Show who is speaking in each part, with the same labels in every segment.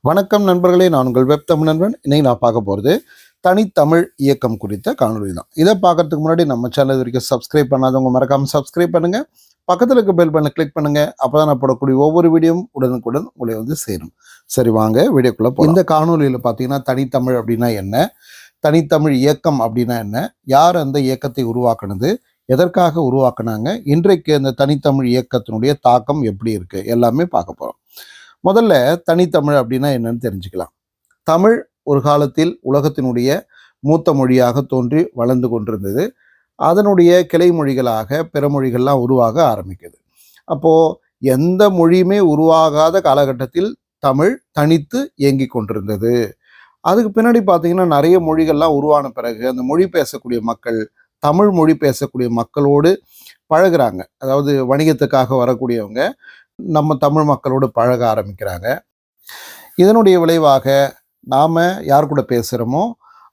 Speaker 1: வணக்கம் நண்பர்களே, நான் உங்கள் வெப் தமிழ் நண்பன். இன்னைக்கு நான் பார்க்க போகிறது தனித்தமிழ் இயக்கம் குறித்த காணொலி தான். இதை பார்க்கறதுக்கு முன்னாடி நம்ம சேனல் வரைக்கும் சப்ஸ்கிரைப் பண்ணாதவங்க மறக்காமல் சப்ஸ்கிரைப் பண்ணுங்கள். பக்கத்தில் இருக்க பெல் பண்ண கிளிக் பண்ணுங்கள். அப்போ தான் நான் போடக்கூடிய ஒவ்வொரு வீடியோவும் உடனுக்குடன் உங்களை சேரும். சரி, வாங்க வீடியோக்குள்ளே போகலாம். இந்த காணொலியில் பார்த்தீங்கன்னா தனித்தமிழ் அப்படின்னா என்ன, தனித்தமிழ் இயக்கம் அப்படின்னா என்ன, யார் அந்த இயக்கத்தை உருவாக்குனது, எதற்காக உருவாக்குனாங்க, இன்றைக்கு அந்த தனித்தமிழ் இயக்கத்தினுடைய தாக்கம் எப்படி இருக்குது, எல்லாமே பார்க்க போகிறோம். முதல்ல தனித்தமிழ் அப்படின்னா என்னன்னு தெரிஞ்சுக்கலாம். தமிழ் ஒரு காலத்தில் உலகத்தினுடைய மூத்த மொழியாக தோன்றி வளர்ந்து கொண்டிருந்தது. அதனுடைய கிளை மொழிகளாக பிற மொழிகள்லாம் உருவாக ஆரம்பிக்குது. அப்போது எந்த மொழியுமே உருவாகாத காலகட்டத்தில் தமிழ் தனித்து இயங்கி கொண்டிருந்தது. அதுக்கு பின்னாடி பார்த்தீங்கன்னா நிறைய மொழிகள்லாம் உருவான பிறகு அந்த மொழி பேசக்கூடிய மக்கள் தமிழ் மொழி பேசக்கூடிய மக்களோடு பழகுறாங்க. அதாவது வணிகத்துக்காக வரக்கூடியவங்க நம்ம தமிழ் மக்களோடு பழக ஆரம்பிக்கிறாங்க. இதனுடைய விளைவாக நாம் யார் கூட பேசுகிறோமோ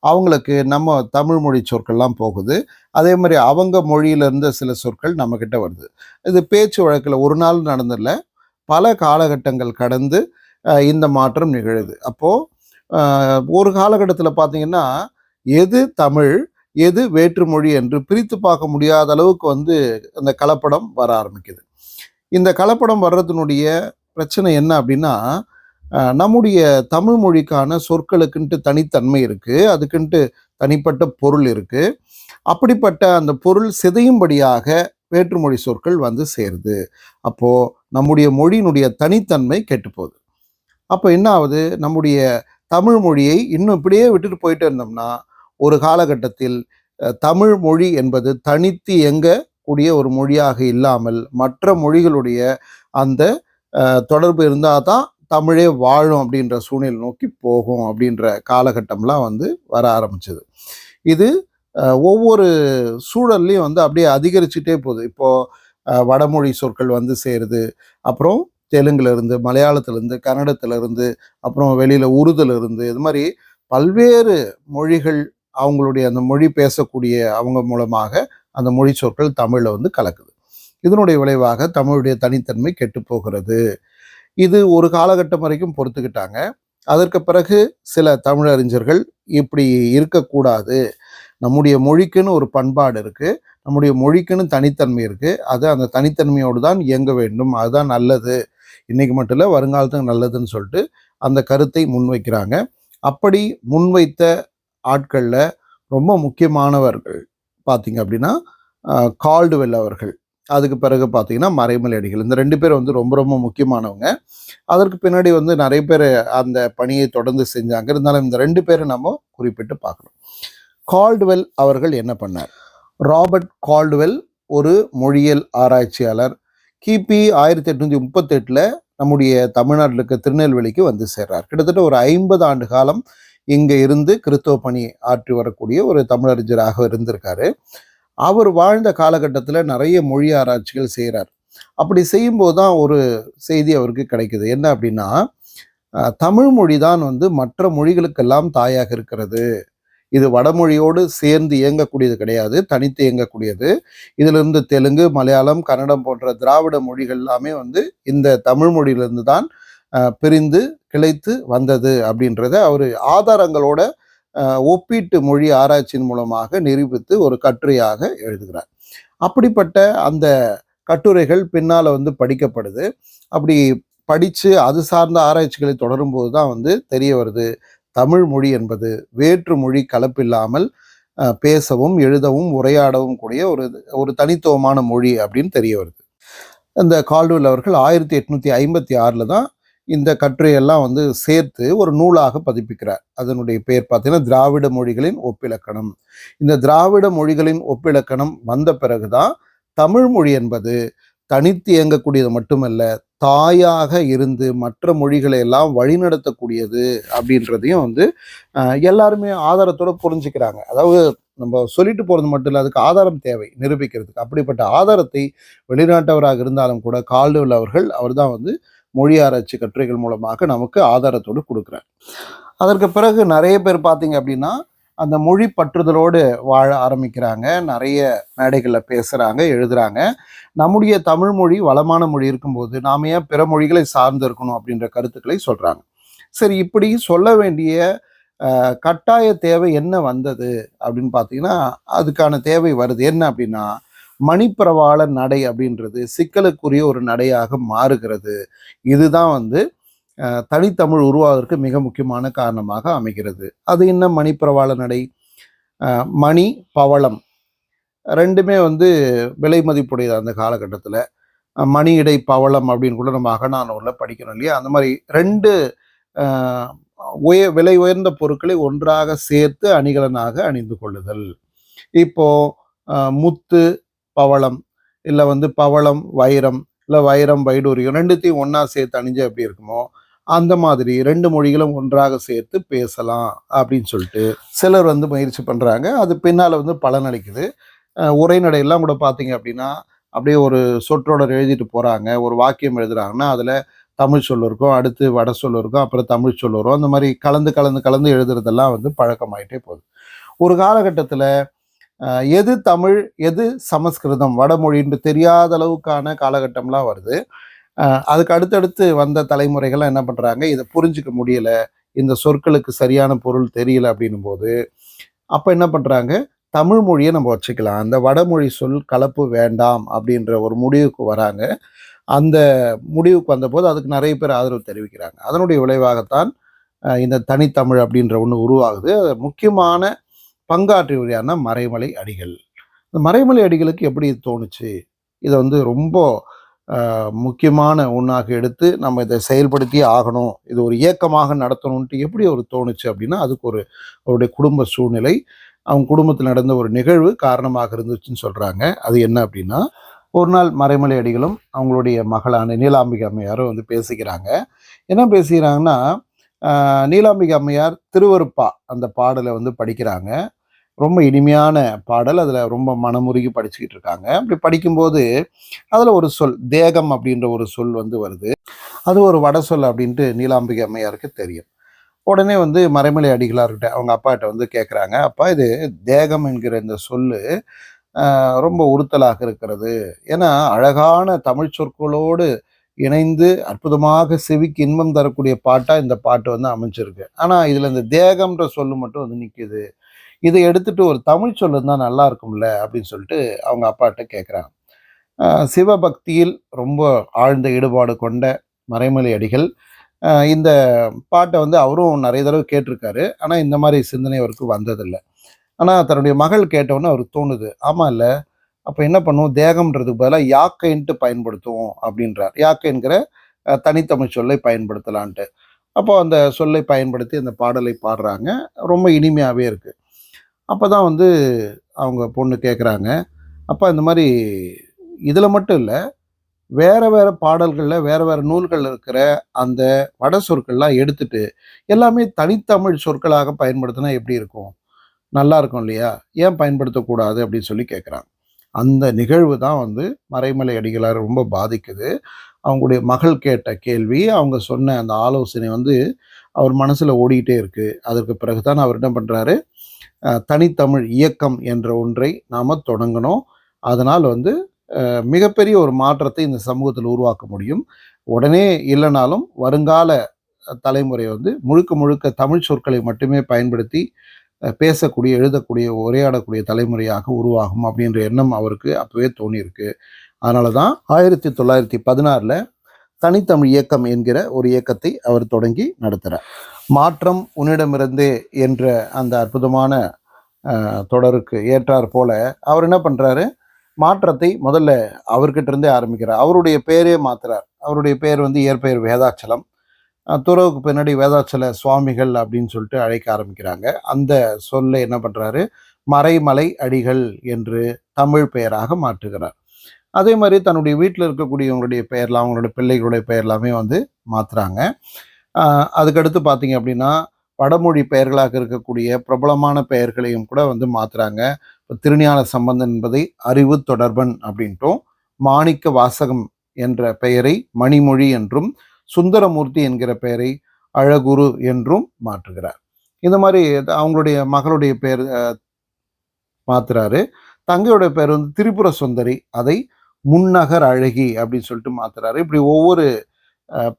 Speaker 1: அவங்களுக்கு நம்ம தமிழ் மொழி சொற்கள்லாம் போகுது. அதே மாதிரி அவங்க மொழியிலேருந்து சில சொற்கள் நம்மக்கிட்ட வருது. இது பேச்சு வழக்கில் ஒரு நாள் நடந்ததில்ல, பல காலகட்டங்கள் கடந்து இந்த மாற்றம் நிகழுது. அப்போது ஒரு காலகட்டத்தில் பார்த்திங்கன்னா எது தமிழ் எது வேற்றுமொழி என்று பிரித்து பார்க்க முடியாத அளவுக்கு அந்த கலப்படம் வர ஆரம்பிக்குது. இந்த கலப்படம் வர்றதுனுடைய பிரச்சனை என்ன அப்படின்னா, நம்முடைய தமிழ் மொழிக்கான சொற்களுக்குன்ட்டு தனித்தன்மை இருக்குது, அதுக்குன்ட்டு தனிப்பட்ட பொருள் இருக்குது. அப்படிப்பட்ட அந்த பொருள் சிதையும்படியாக வேற்றுமொழி சொற்கள் சேருது. அப்போது நம்முடைய மொழியினுடைய தனித்தன்மை கெட்டுப்போகுது. அப்போ என்ன ஆகுது, நம்முடைய தமிழ் மொழியை இன்னும் இப்படியே விட்டுட்டு போயிட்டு இருந்தோம்னா ஒரு காலகட்டத்தில் தமிழ் மொழி என்பது தனித்து கூடிய ஒரு மொழியாக இல்லாமல் மற்ற மொழிகளுடைய அந்த தொடர்பு இருந்தால் தான் தமிழே வாழும் அப்படின்ற சூழ்நிலை நோக்கி போகும் அப்படின்ற காலகட்டம்லாம் வர ஆரம்பிச்சது. இது ஒவ்வொரு சூழல்லையும் அப்படியே அதிகரிச்சுட்டே போகுது. இப்போது வடமொழி சொற்கள் சேருது, அப்புறம் தெலுங்குலேருந்து, மலையாளத்திலேருந்து, கன்னடத்திலேருந்து, அப்புறம் வெளியில் உருதுலேருந்து, இது மாதிரி பல்வேறு மொழிகள் அவங்களுடைய அந்த மொழி பேசக்கூடிய அவங்க மூலமாக அந்த மொழி சொற்கள் தமிழில் கலக்குது. இதனுடைய விளைவாக தமிழுடைய தனித்தன்மை கெட்டு போகிறது. இது ஒரு காலகட்டம் வரைக்கும் பொறுத்துக்கிட்டாங்க. அதற்கு பிறகு சில தமிழறிஞர்கள் இப்படி இருக்கக்கூடாது, நம்முடைய மொழிக்குன்னு ஒரு பண்பாடு இருக்குது, நம்முடைய மொழிக்குன்னு தனித்தன்மை இருக்குது, அது அந்த தனித்தன்மையோடு தான் இயங்க வேண்டும், அதுதான் நல்லது, இன்றைக்கு மட்டும் இல்லை வருங்காலத்துக்கு நல்லதுன்னு சொல்லிட்டு அந்த கருத்தை முன்வைக்கிறாங்க. அப்படி முன்வைத்த ஆட்களில் ரொம்ப முக்கியமானவர்கள் பார்த்திங்க அப்படின்னா கால்டுவெல் அவர்கள், அதுக்கு பிறகு பார்த்திங்கன்னா மறைமலை அடிகள். இந்த ரெண்டு பேர் ரொம்ப ரொம்ப முக்கியமானவங்க. அதற்கு பின்னாடி நிறைய பேர் அந்த பணியை தொடர்ந்து செஞ்சாங்க. இருந்தாலும் இந்த ரெண்டு பேரை நம்ம குறிப்பிட்டு பார்க்கணும். கால்டுவெல் அவர்கள் என்ன பண்ணார்? ராபர்ட் கால்டுவெல் ஒரு மொழியியல் ஆராய்ச்சியாளர். கிபி 1838 நம்முடைய தமிழ்நாட்டில் இருக்க திருநெல்வேலிக்கு சேர்றார். கிட்டத்தட்ட ஒரு 50 ஆண்டு காலம் இங்கே இருந்து கிறிஸ்தவ பணி ஆற்றி வரக்கூடிய ஒரு தமிழறிஞராக இருந்திருக்காரு. அவர் வாழ்ந்த காலகட்டத்தில் நிறைய மொழி ஆராய்ச்சிகள் செய்கிறார். அப்படி செய்யும்போது தான் ஒரு செய்தி அவருக்கு கிடைக்குது. என்ன அப்படின்னா, தமிழ் மொழி தான் மற்ற மொழிகளுக்கெல்லாம் தாயாக இருக்கிறது. இது வடமொழியோடு சேர்ந்து இயங்கக்கூடியது கிடையாது, தனித்து இயங்கக்கூடியது. இதிலிருந்து தெலுங்கு, மலையாளம், கன்னடம் போன்ற திராவிட மொழிகள் எல்லாமே இந்த தமிழ் மொழியிலிருந்து தான் பிரிந்து கிளைத்து வந்தது அப்படின்றத அவர் ஆதாரங்களோட ஒப்பீட்டு மொழி ஆராய்ச்சியின் மூலமாக நிரூபித்து ஒரு கட்டுரையாக எழுதுகிறார். அப்படிப்பட்ட அந்த கட்டுரைகள் பின்னால் படிக்கப்படுது. அப்படி படித்து அது சார்ந்த ஆராய்ச்சிகளை தொடரும்போது தான் தெரிய வருது, தமிழ் மொழி என்பது வேற்று மொழி கலப்பில்லாமல் பேசவும் எழுதவும் உரையாடவும் கூடிய ஒரு தனித்துவமான மொழி அப்படின்னு தெரிய வருது. இந்த கால்டுவெல் அவர்கள் 1856 தான் இந்த கட்டுரையெல்லாம் சேர்த்து ஒரு நூலாக பதிப்பிக்கிறார். அதனுடைய பெயர் பார்த்தீங்கன்னா திராவிட மொழிகளின் ஒப்பிலக்கணம். இந்த திராவிட மொழிகளின் ஒப்பிலக்கணம் வந்த பிறகுதான் தமிழ் மொழி என்பது தனித்து இயங்கக்கூடியது மட்டுமல்ல, தாயாக இருந்து மற்ற மொழிகளை எல்லாம் வழிநடத்தக்கூடியது அப்படின்றதையும் எல்லாருமே ஆதாரத்தோடு புரிஞ்சுக்கிறாங்க. அதாவது நம்ம சொல்லிட்டு போகிறது மட்டும் இல்லை, அதுக்கு ஆதாரம் தேவை நிரூபிக்கிறதுக்கு. அப்படிப்பட்ட ஆதாரத்தை வெளிநாட்டவராக இருந்தாலும் கூட கால்டுவெல் அவர் தான் மொழி ஆராய்ச்சி கட்டுரைகள் மூலமாக நமக்கு ஆதாரத்தோடு கொடுக்குறார். அதற்கு பிறகு நிறைய பேர் பார்த்தீங்க அப்படின்னா அந்த மொழி பற்றுதலோடு வாழ ஆரம்பிக்கிறாங்க. நிறைய மேடைகளில் பேசுகிறாங்க, எழுதுகிறாங்க. நம்முடைய தமிழ் மொழி வளமான மொழி இருக்கும்போது நாம் ஏன் பிற மொழிகளை சார்ந்து இருக்கணும் அப்படின்ற கருத்துக்களை சொல்கிறாங்க. சரி, இப்படி சொல்ல வேண்டிய கட்டாய தேவை என்ன வந்தது அப்படின்னு பார்த்தீங்கன்னா, அதுக்கான தேவை வருது. என்ன அப்படின்னா, மணிப்பிரவாள நடை அப்படின்றது சிக்கலுக்குரிய ஒரு நடையாக மாறுகிறது. இதுதான் வந்து தனித்தமிழ் உருவாவதற்கு மிக முக்கியமான காரணமாக அமைகிறது. அது என்ன மணிப்பிரவாள நடை? மணி, பவளம் 2மே வந்து விலை மதிப்புடையது அந்த காலகட்டத்தில. மணி, இடை, பவளம் அப்படின்னு கூட நம்ம அகநானூர்ல படிக்கிறோம் இல்லையா? அந்த மாரி 2 அ விலை உயர்ந்த பொருட்களை ஒன்றாக சேர்த்து அணிகலனாக அணிந்து கொள்ளுதல். இப்போ முத்து, பவளம், இல்ல வந்து பவளம், வைரம், இல்ல வைரம், வைடூரியம் 2த்தையும் ஒண்ணா சேர்த்து அணிஞ்சா எப்படி இருக்குமோ, அந்த மாதிரி 2 மொழிகளும் ஒன்றாக சேர்த்து பேசலாம் அப்படின்னு சொல்லிட்டு சிலர் வந்து முயற்சி பண்றாங்க. அது பின்னால வந்து பலனளிக்குது. உரைநடையெல்லாம் கூட பார்த்தீங்க அப்படின்னா, அப்படியே ஒரு சொற்றொடர் எழுதிட்டு போறாங்க. ஒரு வாக்கியம் எழுதுறாங்கன்னா, அதில தமிழ் சொல் இருக்கும், அடுத்து வட சொல் இருக்கும், அப்புறம் தமிழ் சொல் வரும். அந்த மாரி கலந்து, கலந்து, கலந்து எழுதுறதெல்லாம் வந்து பழக்கமாயிட்டே போகுது. ஒரு காலகட்டத்தில எது தமிழ், எது சமஸ்கிருதம், வடமொழின்னு தெரியாத அளவுக்கான காலகட்டம்லாம் வருது. அ அதுக்கு அடுத்தடுத்து வந்த தலைமுறைகள்லாம் என்ன பண்றாங்க, இத புரிஞ்சுக்க முடியல, இந்த சொற்களுக்கு சரியான பொருள் தெரியல அப்படின்னும்போது, அப்ப என்ன பண்றாங்க, தமிழ் மொழிய நம்ம வச்சுக்கலாம். அந்த வடமொழி சொல் கலப்பு வேண்டாம் அப்படின்ற ஒரு முடிவுக்கு வராங்க. அந்த முடிவுக்கு வந்தபோது அதுக்கு நெறைய பேர் ஆதரவு தெரிவிக்கிறாங்க. அதனுடைய விளைவாகத்தான் இந்த தனித்தமிழ் அப்படின்ற ஒண்ணு உருவாகுது. முக்கியமான பங்காற்றியவர் யாருன்னா மறைமலை அடிகள். இந்த மறைமலை அடிகளுக்கு எப்படி இது தோணுச்சு? இத வந்து ரொம்ப முக்கியமான ஒண்ணாக எடுத்து நம்ம இத செயல்படுத்தியே ஆகணும். இது ஒரு இயக்கமாக நடத்தணுன்ட்டு எப்படி அவருக்கு தோணுச்சு அப்படின்னா, அதுக்கு அவருடைய குடும்ப சூழ்நிலை, அவங்க குடும்பத்தில நடந்த ஒரு நிகழ்வு காரணமாக இருந்துச்சுன்னு சொல்றாங்க. அது என்ன அப்படின்னா, ஒரு நாள் மறைமலை அடிகளும், அவங்களுடைய மகளான நீலாம்பிகை அம்மையாரும் வந்து பேசிக்கிறாங்க. என்ன பேசிக்கிறாங்கன்னா, நீலாம்பிகை அம்மையார் திருவருப்பா அந்த பாடல வந்து படிக்கிறாங்க. ரொம்ப இனிமையான பாடல். அதில ரொம்ப மனமுருகி படிச்சுக்கிட்டு இருக்காங்க. அப்படி படிக்கும்போது, அதில ஒரு சொல் தேகம் அப்படின்ற ஒரு சொல் வந்து வருது. அது ஒரு வட சொல் அப்படின்ட்டு நீலாம்பிகை அம்மையாருக்கு தெரியும். உடனே வந்து மறைமலை அடிகளார்கிட்ட அவங்க அப்பாட்ட வந்து கேட்குறாங்க. "அப்பா இது தேகம் என்கிற இந்த சொல்லு ரொம்ப உறுத்தலாக இருக்கிறது. ஏன்னா அழகான தமிழ் சொற்களோடு இணைந்து அற்புதமாக செவிக்கு இன்பம் தரக்கூடிய பாட்டா இந்த பாட்டு வந்து அமைஞ்சிருக்கு. ஆனா இதில இந்த தேகம்ன்ற சொல்லு மட்டும் வந்து நிக்குது. இத எடுத்துட்டு ஒரு தமிழ் சொல் இருந்தா நல்லா இருக்கும்ல அப்படின்னு சொல்லிட்டு அவங்க அப்பாட்ட கேட்குறாங்க. சிவபக்தியில் ரொம்ப ஆழ்ந்த ஈடுபாடு கொண்ட மறைமலை அடிகள் இந்த பாட்ட வந்து அவரும் நெறைய தடவ கேட்டிருக்காரு. ஆனா இந்த மாரி சிந்தனை அவருக்கு வந்ததில்ல. ஆனா தன்னுடைய மகள் கேட்டவுடனே அவருக்கு தோணுது. ஆமால்ல, அப்ப என்ன பண்ணுவோம் தேகம்ன்றதுக்கு பதிலா யாக்கைன்ட்டு பயன்படுத்துவோம் அப்படின்றார். யாக்கை என்கிற தனித்தமிழ் சொல்லை பயன்படுத்தலான்ட்டு. அப்போ அந்த சொல்லை பயன்படுத்தி அந்த பாடலை பாடுறாங்க. ரொம்ப இனிமையாவே இருக்கு. அப்பதான் வந்து அவங்க பொண்ணு கேட்குறாங்க. அப்பா இந்த மாரி இதில மட்டும் இல்ல, வேற வேற பாடல்கள்ல, வேற வேற நூல்கள்ல இருக்கிற அந்த வட சொற்கள்லாம் எடுத்துட்டு, எல்லாமே தனித்தமிழ் சொற்களாக பயன்படுத்தினா எப்படி இருக்கும்? நல்லா இருக்கும் இல்லையா? ஏன் பயன்படுத்தக்கூடாது? அப்படின்னு சொல்லி கேட்குறாங்க. அந்த நிகழ்வு தான் வந்து மறைமலை அடிகளார ரொம்ப பாதிக்குது. அவங்களுடைய மகள் கேட்ட கேள்வி, அவங்க சொன்ன அந்த ஆலோசனை வந்து அவர் மனசுல ஓடிட்டே இருக்கு. அதற்கு பிறகு தான் அவர் என்ன பண்றாரு, தனித்தமிழ் இயக்கம் என்ற ஒன்றை நாம தொடங்கணும். அதனால் வந்து மிகப்பெரிய ஒரு மாற்றத்தை இந்த சமூகத்தில் உருவாக்க முடியும். உடனே இல்லனாலும் வருங்கால தலைமுறை வந்து முழுக்க முழுக்க தமிழ் சொற்களை மட்டுமே பயன்படுத்தி பேசக்கூடிய, எழுதக்கூடிய, உரையாடக்கூடிய தலைமுறையாக உருவாகும் அப்படின்ற எண்ணம் அவருக்கு அப்பவே தோணியிருக்கு. அதனால தான் 1916ல தனித்தமிழ் இயக்கம் என்கிற ஒரு இயக்கத்தை அவர் தொடங்கி நடத்துறார். மாற்றம் உன்னிடமிருந்தே என்ற அந்த அற்புதமான தொடருக்கு ஏற்றார் போல அவர் என்ன பண்றாரு, மாற்றத்தை முதல்ல அவர்கிட்ட இருந்தே ஆரம்பிக்கிறார். அவருடைய பேரே மாத்துறார். அவருடைய பேர் வந்து இயற்பெயர் வேதாச்சலம். துறவுக்கு பின்னாடி வேதாச்சல சுவாமிகள் அப்படின்னு சொல்லிட்டு அழைக்க ஆரம்பிக்கிறாங்க. அந்த சொல்லை என்ன பண்றாரு, மறைமலை அடிகள் என்று தமிழ் பெயராக மாற்றுகிறார். அதே மாரி தன்னுடைய வீட்ல இருக்கக்கூடியவங்களுடைய பெயர்லாம், அவங்களுடைய பிள்ளைகளுடைய பெயர் எல்லாமே வந்து மாத்துறாங்க. அ அதுக்கடுத்து பார்த்தீங்க அப்படின்னா, வடமொழி பெயர்களாக இருக்கக்கூடிய பிரபலமான பெயர்களையும் கூட வந்து மாத்துறாங்க. இப்ப திருஞான சம்பந்தன் என்பதை அறிவு தொடர்பன் அப்படின்ட்டும், மாணிக்க வாசகம் என்ற பெயரை மணிமொழி என்றும், சுந்தரமூர்த்தி என்கிற பெயரை அழகுரு என்றும் மாற்றுகிறார். இந்த மாரி அவங்களுடைய மகளுடைய பெயர் மாத்துறாரு. தங்கையோட பேர் வந்து திரிபுர சுந்தரி. அதை முன்னகர் அழகி அப்படின்னு சொல்லிட்டு மாத்துறாரு. இப்படி ஒவ்வொரு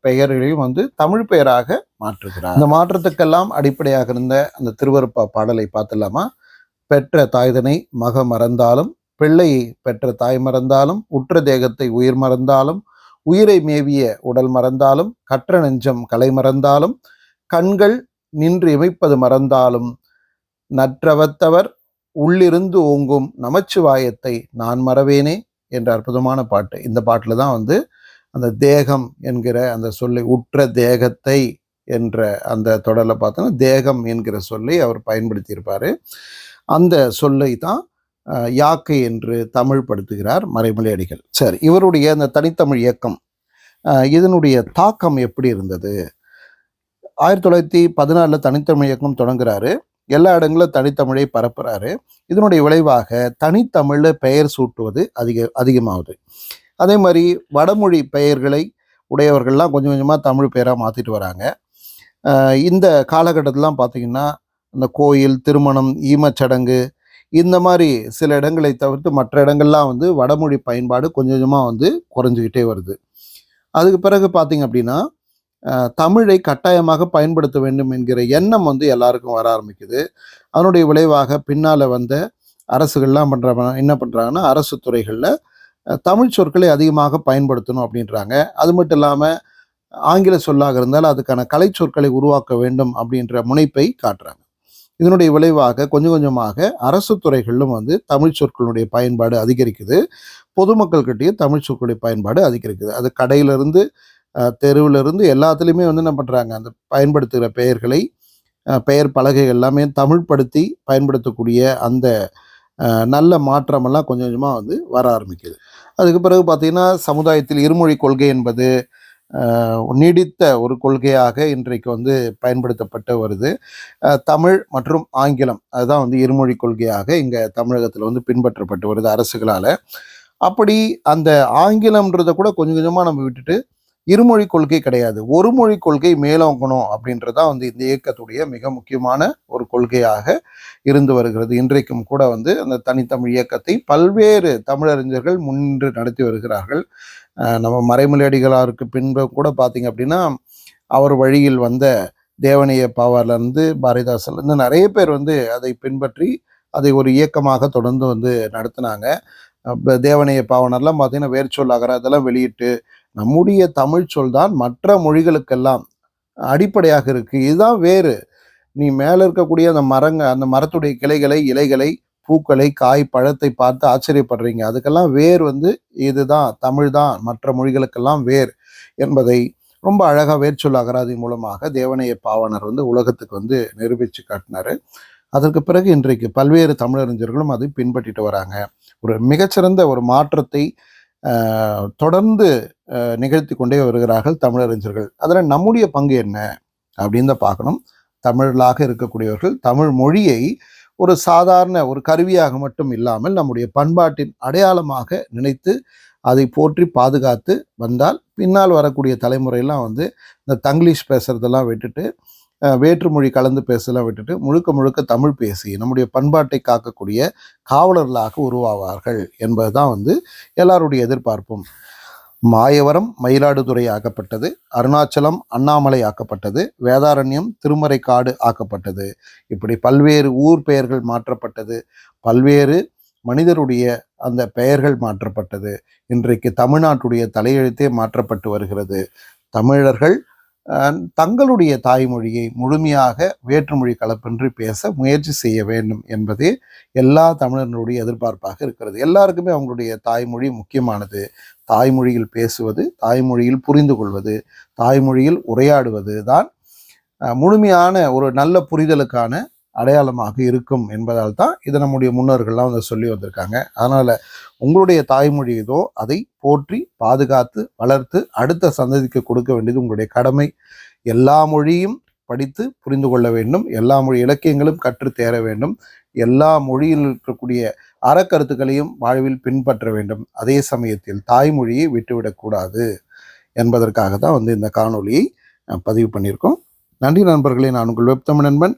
Speaker 1: பெயர்களையும் வந்து தமிழ் பெயராக மாற்றுகிறார். இந்த மாற்றத்துக்கெல்லாம் அடிப்படையாக இருந்த அந்த திருவருப்பா பாடலை பார்த்துலாமா? பெற்ற தாய்தனை மக மறந்தாலும், பிள்ளையை பெற்ற தாய் மறந்தாலும், உற்ற தேகத்தை உயிர் மறந்தாலும், உயிரை மேவிய உடல் மறந்தாலும், கற்ற நெஞ்சம் கலை மறந்தாலும், கண்கள் நின்று இமைப்பது மறந்தாலும், நற்றவத்தவர் உள்ளிருந்து ஓங்கும் நமச்சிவாயத்தை நான் மறவேனே என்ற அற்புதமான பாட்டு. இந்த பாட்டில் தான் வந்து அந்த தேகம் என்கிற அந்த சொல்லை, உற்ற தேகத்தை என்ற அந்த தொடரில் பார்த்தோன்னா தேகம் என்கிற சொல்லை அவர் பயன்படுத்தியிருப்பார். அந்த சொல்லை தான் யாக்கை என்று தமிழ் படுத்துகிறார் மறைமலை அடிகள். சரி, இவருடைய அந்த தனித்தமிழ் இயக்கம் இதனுடைய தாக்கம் எப்படி இருந்தது? 1914 தனித்தமிழ் இயக்கம் தொடங்குறாரு. எல்லா இடங்களும் தனித்தமிழை பரப்புறாரு. இதனுடைய விளைவாக தனித்தமிழ்ல பெயர் சூட்டுவது அதிகமாகுது. அதே மாதிரி வடமொழி பெயர்களை உடையவர்கள்லாம் கொஞ்சம் கொஞ்சமாக தமிழ் பெயராக மாற்றிட்டு வராங்க. இந்த காலகட்டத்திலாம் பார்த்திங்கன்னா இந்த கோயில், திருமணம், ஈமச்சடங்கு இந்த மாதிரி சில இடங்களை தவிர்த்து மற்ற இடங்கள்லாம் வந்து வடமொழி பயன்பாடு கொஞ்சம் கொஞ்சமாக வந்து குறைஞ்சிக்கிட்டே வருது. அதுக்கு பிறகு பார்த்திங்க அப்படின்னா தமிழை கட்டாயமாக பயன்படுத்த வேண்டும் என்கிற எண்ணம் வந்து எல்லாருக்கும் வர ஆரம்பிக்குது. அதனுடைய விளைவாக பின்னால் வந்த அரசுகள்லாம் என்ன பண்ணுறாங்கன்னா அரசு துறைகளில் தமிழ் சொற்களை அதிகமாக பயன்படுத்தணும் அப்படின்றாங்க. அது மட்டும் இல்லாமல் ஆங்கில சொல்லாக இருந்தால் அதுக்கான கலை சொற்களை உருவாக்க வேண்டும் அப்படின்ற முனைப்பை காட்டுறாங்க. இதனுடைய விளைவாக கொஞ்சம் கொஞ்சமாக அரசு துறைகளிலும் வந்து தமிழ் சொற்களுடைய பயன்பாடு அதிகரிக்குது. பொதுமக்கள்கிட்டையும் தமிழ் சொற்களுடைய பயன்பாடு அதிகரிக்குது. அது கடையிலிருந்து தெருவிலிருந்து எல்லாத்துலேயுமே வந்து என்ன பண்ணுறாங்க, அந்த பயன்படுத்துகிற பெயர்களை பெயர் பலகை எல்லாமே தமிழ் படுத்தி பயன்படுத்தக்கூடிய அந்த நல்ல மாற்றமெல்லாம் கொஞ்சம் கொஞ்சமாக வந்து வர ஆரம்பிக்குது. அதுக்கு பிறகு பார்த்திங்கன்னா சமுதாயத்தில் இருமொழி கொள்கை என்பது நீடித்த ஒரு கொள்கையாக இன்றைக்கு வந்து பயன்படுத்தப்பட்டு வருது. தமிழ் மற்றும் ஆங்கிலம் அதுதான் வந்து இருமொழி கொள்கையாக இங்கே தமிழகத்தில் வந்து பின்பற்றப்பட்டு வருது அரசுகளால். அப்படி அந்த ஆங்கிலம்ன்றதை கூட கொஞ்சம் கொஞ்சமாக நம்ம விட்டுட்டு இருமொழி கொள்கை கிடையாது, ஒரு மொழி கொள்கை மேலோங்கணும் அப்படின்றதான் வந்து இந்த இயக்கத்துடைய மிக முக்கியமான ஒரு கொள்கையாக இருந்து வருகிறது. இன்றைக்கும் கூட வந்து அந்த தனித்தமிழ் இயக்கத்தை பல்வேறு தமிழறிஞர்கள் முன்னின்று நடத்தி வருகிறார்கள். நம்ம மறைமலை அடிகளாருக்கு பின்பு கூட பார்த்தீங்க அப்படின்னா அவர் வழியில் வந்த தேவனைய பாவாலேருந்து பாரதிதாசன்லேருந்து நிறைய பேர் வந்து அதை பின்பற்றி அதை ஒரு இயக்கமாக தொடர்ந்து வந்து நடத்தினாங்க. தேவனைய பாவனர்லாம் பார்த்தீங்கன்னா வேர்ச்சொல் அகர அதெல்லாம் வெளியிட்டு நம்முடைய தமிழ் சொல் தான் மற்ற மொழிகளுக்கெல்லாம் அடிப்படையாக இருக்கு, இதுதான் வேறு. நீ மேலே இருக்கக்கூடிய அந்த மரத்துடைய கிளைகளை, இலைகளை, பூக்களை, காய், பழத்தை பார்த்து ஆச்சரியப்படுறீங்க, அதுக்கெல்லாம் வேர் வந்து இதுதான், தமிழ் தான் மற்ற மொழிகளுக்கெல்லாம் வேர் என்பதை ரொம்ப அழகாக வேர்ச்சொல் அகராதி மூலமாக தேவனைய பாவனர் வந்து உலகத்துக்கு வந்து நிரூபித்து காட்டினார். அதற்கு பிறகு இன்றைக்கு பல்வேறு தமிழறிஞர்களும் அதை பின்பற்றிட்டு வராங்க. ஒரு மிகச்சிறந்த ஒரு மாற்றத்தை தொடர்ந்து நிகழ்த்தி கொண்டே வருகிறார்கள் தமிழறிஞர்கள். அதில் நம்முடைய பங்கு என்ன அப்படின்னு தான் பார்க்கணும். தமிழர்களாக இருக்கக்கூடியவர்கள் தமிழ் மொழியை ஒரு சாதாரண ஒரு கருவியாக மட்டும் இல்லாமல் நம்முடைய பண்பாட்டின் அடையாளமாக நினைத்து அதை போற்றி பாதுகாத்து வந்தால் பின்னால் வரக்கூடிய தலைமுறையெல்லாம் வந்து இந்த தங்கிலீஷ் பேசுறதெல்லாம் விட்டுட்டு வேற்றுமொழி கலந்து பேசலாம் விட்டுட்டு முழுக்க முழுக்க தமிழ் பேசி நம்முடைய பண்பாட்டை காக்கக்கூடிய காவலர்களாக உருவாவார்கள் என்பதுதான் வந்து எல்லாருடைய எதிர்பார்ப்பும். மாயவரம் மயிலாடுதுறை ஆக்கப்பட்டது, அருணாச்சலம் அண்ணாமலை ஆக்கப்பட்டது, வேதாரண்யம் திருமறைக்காடு ஆக்கப்பட்டது. இப்படி பல்வேறு ஊர் பெயர்கள் மாற்றப்பட்டது, பல்வேறு மனிதருடைய அந்த பெயர்கள் மாற்றப்பட்டது. இன்றைக்கு தமிழ்நாட்டுடைய தலையெழுத்தே மாற்றப்பட்டு வருகிறது. தமிழர்கள் தங்களுடைய தாய்மொழியை முழுமையாக வேற்றுமொழி கலப்பின்றி பேச முயற்சி செய்ய வேண்டும் என்பதே எல்லா தமிழர்களுடைய எதிர்பார்ப்பாக இருக்கிறது. எல்லாருக்குமே அவங்களுடைய தாய்மொழி முக்கியமானது. தாய்மொழியில் பேசுவது, தாய்மொழியில் புரிந்து கொள்வது, தாய்மொழியில் உரையாடுவது தான் முழுமையான ஒரு நல்ல புரிதலுக்கான அடையாளமாக இருக்கும் என்பதால் தான் இதை நம்முடைய முன்னோர்கள்லாம் வந்து சொல்லி வந்திருக்காங்க. அதனால் உங்களுடைய தாய்மொழி ஏதோ அதை போற்றி பாதுகாத்து வளர்த்து அடுத்த சந்ததிக்கு கொடுக்க வேண்டியது உங்களுடைய கடமை. எல்லா மொழியும் படித்து புரிந்து கொள்ள வேண்டும், எல்லா மொழி இலக்கியங்களும் கற்று தேர வேண்டும், எல்லா மொழியில் இருக்கக்கூடிய அறக்கருத்துக்களையும் வாழ்வில் பின்பற்ற வேண்டும். அதே சமயத்தில் தாய்மொழியை விட்டுவிடக்கூடாது என்பதற்காக தான் வந்து இந்த காணொலியை பதிவு பண்ணியிருக்கோம். நன்றி நண்பர்களே. நான் உங்கள் வெப் தமிழ் நண்பன்.